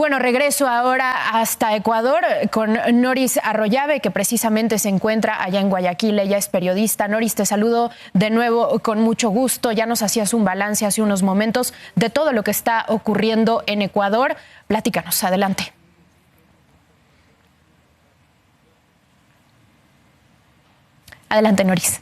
bueno, regreso ahora hasta Ecuador con Noris Arroyave, que precisamente se encuentra allá en Guayaquil. Ella es periodista. Noris, te saludo de nuevo con mucho gusto. Ya nos hacías un balance hace unos momentos de todo lo que está ocurriendo en Ecuador. Platícanos, adelante. Adelante, Noris.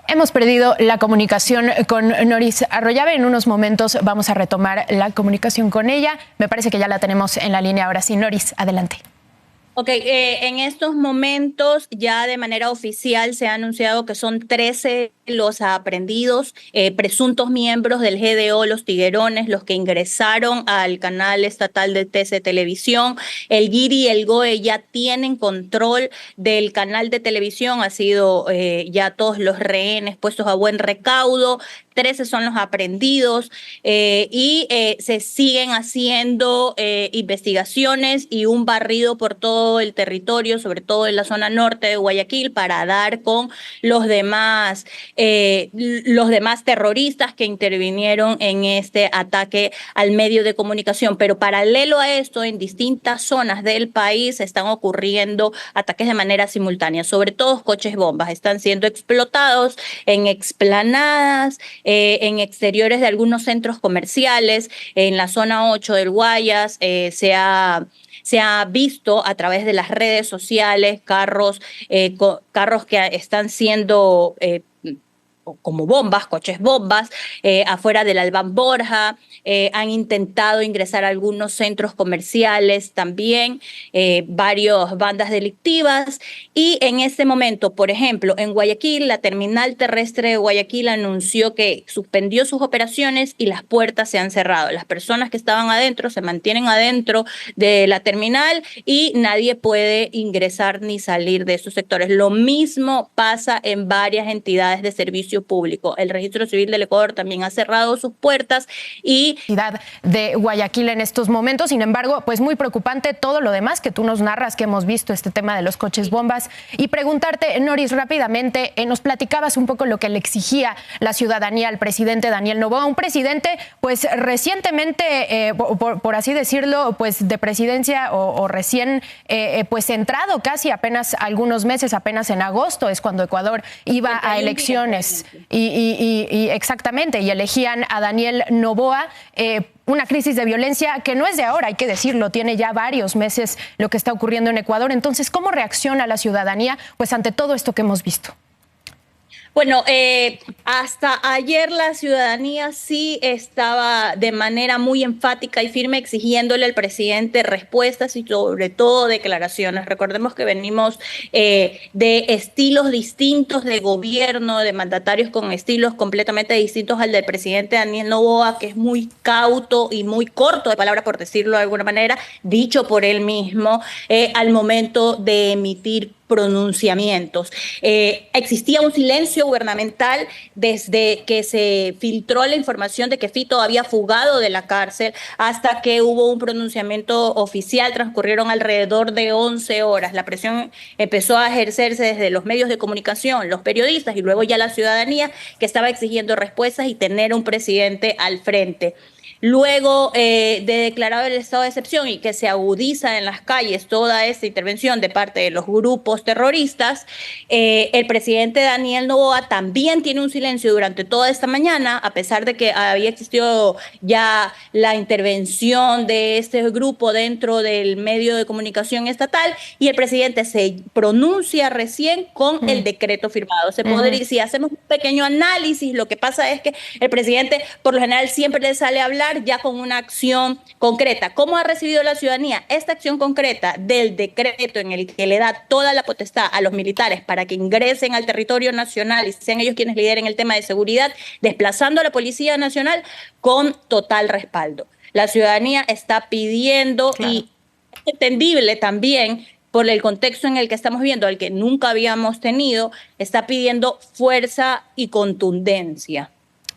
Hemos perdido la comunicación con Noris Arroyave. En unos momentos vamos a retomar la comunicación con ella. Me parece que ya la tenemos en la línea ahora sí. Noris, adelante. Ok, en estos momentos ya de manera oficial se ha anunciado que son 13 los aprehendidos, presuntos miembros del GDO, los Tiguerones, los que ingresaron al canal estatal de TC Televisión. El Guiri y el GOE ya tienen control del canal de televisión, ha sido ya todos los rehenes puestos a buen recaudo. 13 son los aprehendidos y se siguen haciendo investigaciones y un barrido por todo el territorio, sobre todo en la zona norte de Guayaquil, para dar con los demás terroristas que intervinieron en este ataque al medio de comunicación. Pero paralelo a esto, en distintas zonas del país están ocurriendo ataques de manera simultánea, sobre todo coches bombas. Están siendo explotados en explanadas, en exteriores de algunos centros comerciales. En la zona 8 del Guayas se ha visto a través de las redes sociales carros que están siendo como bombas, coches bombas, afuera del Albán Borja. Han intentado ingresar a algunos centros comerciales también, varias bandas delictivas. Y en este momento, por ejemplo, en Guayaquil, la terminal terrestre de Guayaquil anunció que suspendió sus operaciones y las puertas se han cerrado. Las personas que estaban adentro se mantienen adentro de la terminal y nadie puede ingresar ni salir de esos sectores. Lo mismo pasa en varias entidades de servicio público. El Registro Civil del Ecuador también ha cerrado sus puertas y de Guayaquil en estos momentos. Sin embargo, pues muy preocupante todo lo demás que tú nos narras, que hemos visto este tema de los coches bombas. Y preguntarte, Noris, rápidamente, nos platicabas un poco lo que le exigía la ciudadanía al presidente Daniel Noboa, un presidente pues recientemente, por así decirlo, pues de presidencia o recién pues entrado casi apenas algunos meses, apenas en agosto es cuando Ecuador iba a elecciones. Y exactamente, y elegían a Daniel Noboa. Una crisis de violencia que no es de ahora, hay que decirlo, tiene ya varios meses lo que está ocurriendo en Ecuador. Entonces, ¿cómo reacciona la ciudadanía pues ante todo esto que hemos visto? Bueno, hasta ayer la ciudadanía sí estaba de manera muy enfática y firme exigiéndole al presidente respuestas y sobre todo declaraciones. Recordemos que venimos de estilos distintos de gobierno, de mandatarios con estilos completamente distintos al del presidente Daniel Noboa, que es muy cauto y muy corto de palabra, por decirlo de alguna manera, dicho por él mismo, al momento de emitir pronunciamientos. Existía un silencio gubernamental desde que se filtró la información de que Fito había fugado de la cárcel hasta que hubo un pronunciamiento oficial. Transcurrieron alrededor de 11 horas. La presión empezó a ejercerse desde los medios de comunicación, los periodistas y luego ya la ciudadanía, que estaba exigiendo respuestas y tener un presidente al frente. Luego de declarado el estado de excepción y que se agudiza en las calles toda esta intervención de parte de los grupos terroristas, el presidente Daniel Noboa también tiene un silencio durante toda esta mañana, a pesar de que había existido ya la intervención de este grupo dentro del medio de comunicación estatal, y el presidente se pronuncia recién con el decreto firmado. Si hacemos un pequeño análisis, lo que pasa es que el presidente por lo general siempre le sale a hablar ya con una acción concreta. ¿Cómo ha recibido la ciudadanía esta acción concreta del decreto en el que le da toda la potestad a los militares para que ingresen al territorio nacional y sean ellos quienes lideren el tema de seguridad, desplazando a la Policía Nacional con total respaldo? La ciudadanía está pidiendo, claro, y es entendible también por el contexto en el que estamos viendo, al que nunca habíamos tenido, está pidiendo fuerza y contundencia.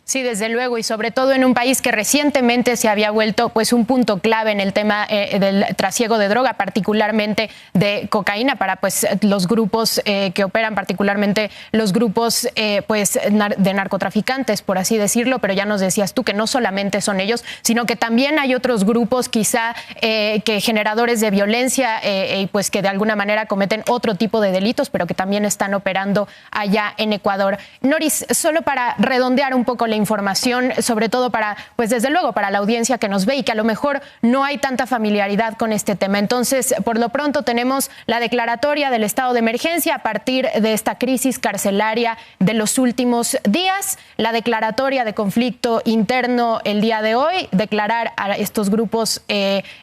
Sí, desde luego, y sobre todo en un país que recientemente se había vuelto pues un punto clave en el tema del trasiego de droga, particularmente de cocaína, para pues los grupos que operan, particularmente los grupos pues de narcotraficantes, por así decirlo, pero ya nos decías tú que no solamente son ellos, sino que también hay otros grupos quizá que generadores de violencia y pues que de alguna manera cometen otro tipo de delitos, pero que también están operando allá en Ecuador. Noris, solo para redondear un poco la información, sobre todo para, pues desde luego, para la audiencia que nos ve y que a lo mejor no hay tanta familiaridad con este tema. Entonces, por lo pronto tenemos la declaratoria del estado de emergencia a partir de esta crisis carcelaria de los últimos días, la declaratoria de conflicto interno el día de hoy, declarar a estos grupos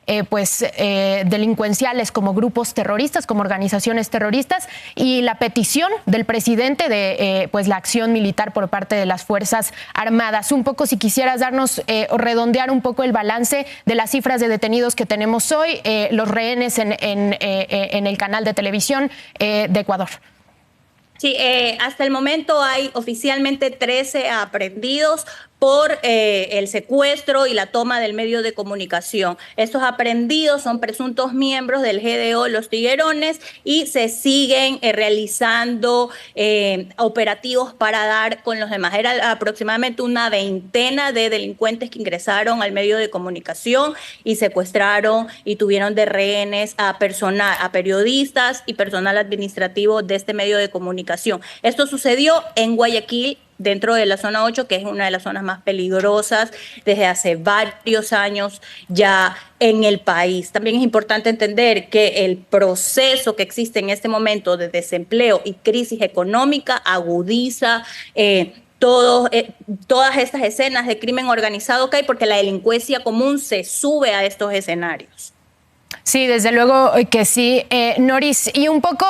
delincuenciales como grupos terroristas, como organizaciones terroristas, y la petición del presidente de pues la acción militar por parte de las Fuerzas Armadas. Un poco, si quisieras darnos o redondear un poco el balance de las cifras de detenidos que tenemos hoy, los rehenes en el canal de televisión de Ecuador. Sí, hasta el momento hay oficialmente 13 aprehendidos por el secuestro y la toma del medio de comunicación. Estos aprehendidos son presuntos miembros del GDO Los Tiguerones y se siguen realizando operativos para dar con los demás. Era aproximadamente una veintena de delincuentes que ingresaron al medio de comunicación y secuestraron y tuvieron de rehenes a personal, a periodistas y personal administrativo de este medio de comunicación. Esto sucedió en Guayaquil, dentro de la zona 8, que es una de las zonas más peligrosas desde hace varios años ya en el país. También es importante entender que el proceso que existe en este momento de desempleo y crisis económica agudiza todas estas escenas de crimen organizado que hay, porque la delincuencia común se sube a estos escenarios. Sí, desde luego que sí. Noris, y un poco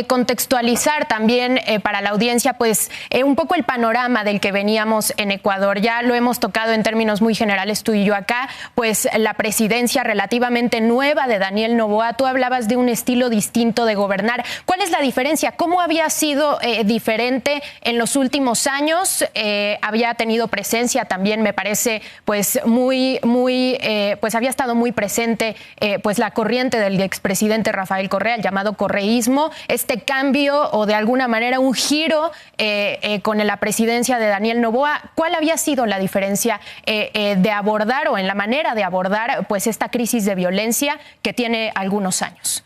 contextualizar también para la audiencia, pues un poco el panorama del que veníamos en Ecuador. Ya lo hemos tocado en términos muy generales tú y yo acá, pues la presidencia relativamente nueva de Daniel Noboa. Tú hablabas de un estilo distinto de gobernar. ¿Cuál es la diferencia? ¿Cómo había sido diferente en los últimos años? Había tenido presencia también, me parece, pues pues había estado muy presente pues la corriente del expresidente Rafael Correa, el llamado correísmo, este cambio o de alguna manera un giro con la presidencia de Daniel Noboa. ¿Cuál había sido la diferencia de abordar o en la manera de abordar pues esta crisis de violencia que tiene algunos años?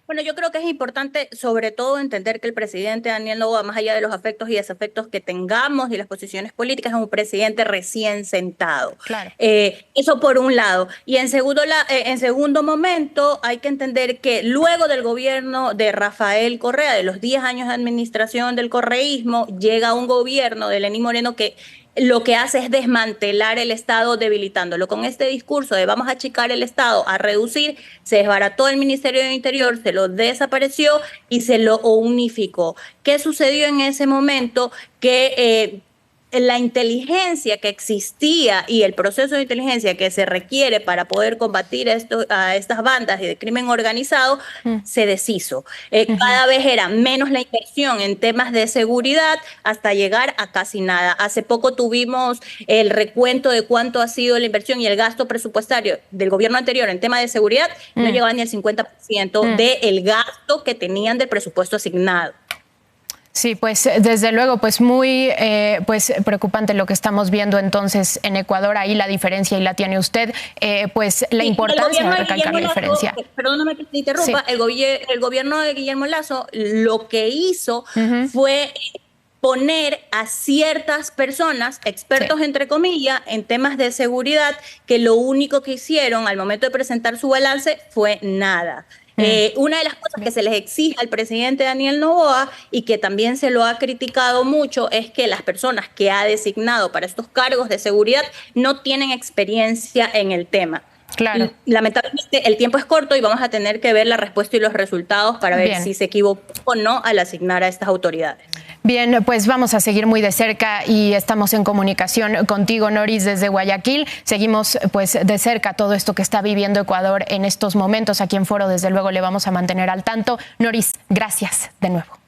Bueno, yo creo que es importante sobre todo entender que el presidente Daniel Noboa, más allá de los afectos y desafectos que tengamos y las posiciones políticas, es un presidente recién sentado. Claro. Eso por un lado. Y en segundo momento hay que entender que luego del gobierno de Rafael Correa, de los 10 años de administración del correísmo, llega un gobierno de Lenín Moreno que lo que hace es desmantelar el Estado, debilitándolo. Con este discurso de vamos a achicar el Estado, a reducir, se desbarató el Ministerio del Interior, se lo desapareció y se lo unificó. ¿Qué sucedió en ese momento? Que la inteligencia que existía y el proceso de inteligencia que se requiere para poder combatir a estas bandas de crimen organizado se deshizo. Cada vez era menos la inversión en temas de seguridad hasta llegar a casi nada. Hace poco tuvimos el recuento de cuánto ha sido la inversión y el gasto presupuestario del gobierno anterior en tema de seguridad, no llegaba ni al 50% del gasto que tenían del presupuesto asignado. Sí, pues desde luego, pues muy pues preocupante lo que estamos viendo entonces en Ecuador. Ahí la diferencia y la tiene usted, pues la importancia de recalcar la diferencia. Perdóname que te interrumpa, sí. El gobierno de Guillermo Lasso lo que hizo fue poner a ciertas personas, expertos entre comillas, en temas de seguridad, que lo único que hicieron al momento de presentar su balance fue nada. Una de las cosas que se les exige al presidente Daniel Noboa y que también se lo ha criticado mucho es que las personas que ha designado para estos cargos de seguridad no tienen experiencia en el tema. Claro. Lamentablemente el tiempo es corto y vamos a tener que ver la respuesta y los resultados para ver si se equivocó o no al asignar a estas autoridades. Bien, pues vamos a seguir muy de cerca y estamos en comunicación contigo, Noris, desde Guayaquil. Seguimos pues de cerca todo esto que está viviendo Ecuador en estos momentos. Aquí en Foro, desde luego, le vamos a mantener al tanto. Noris, gracias de nuevo.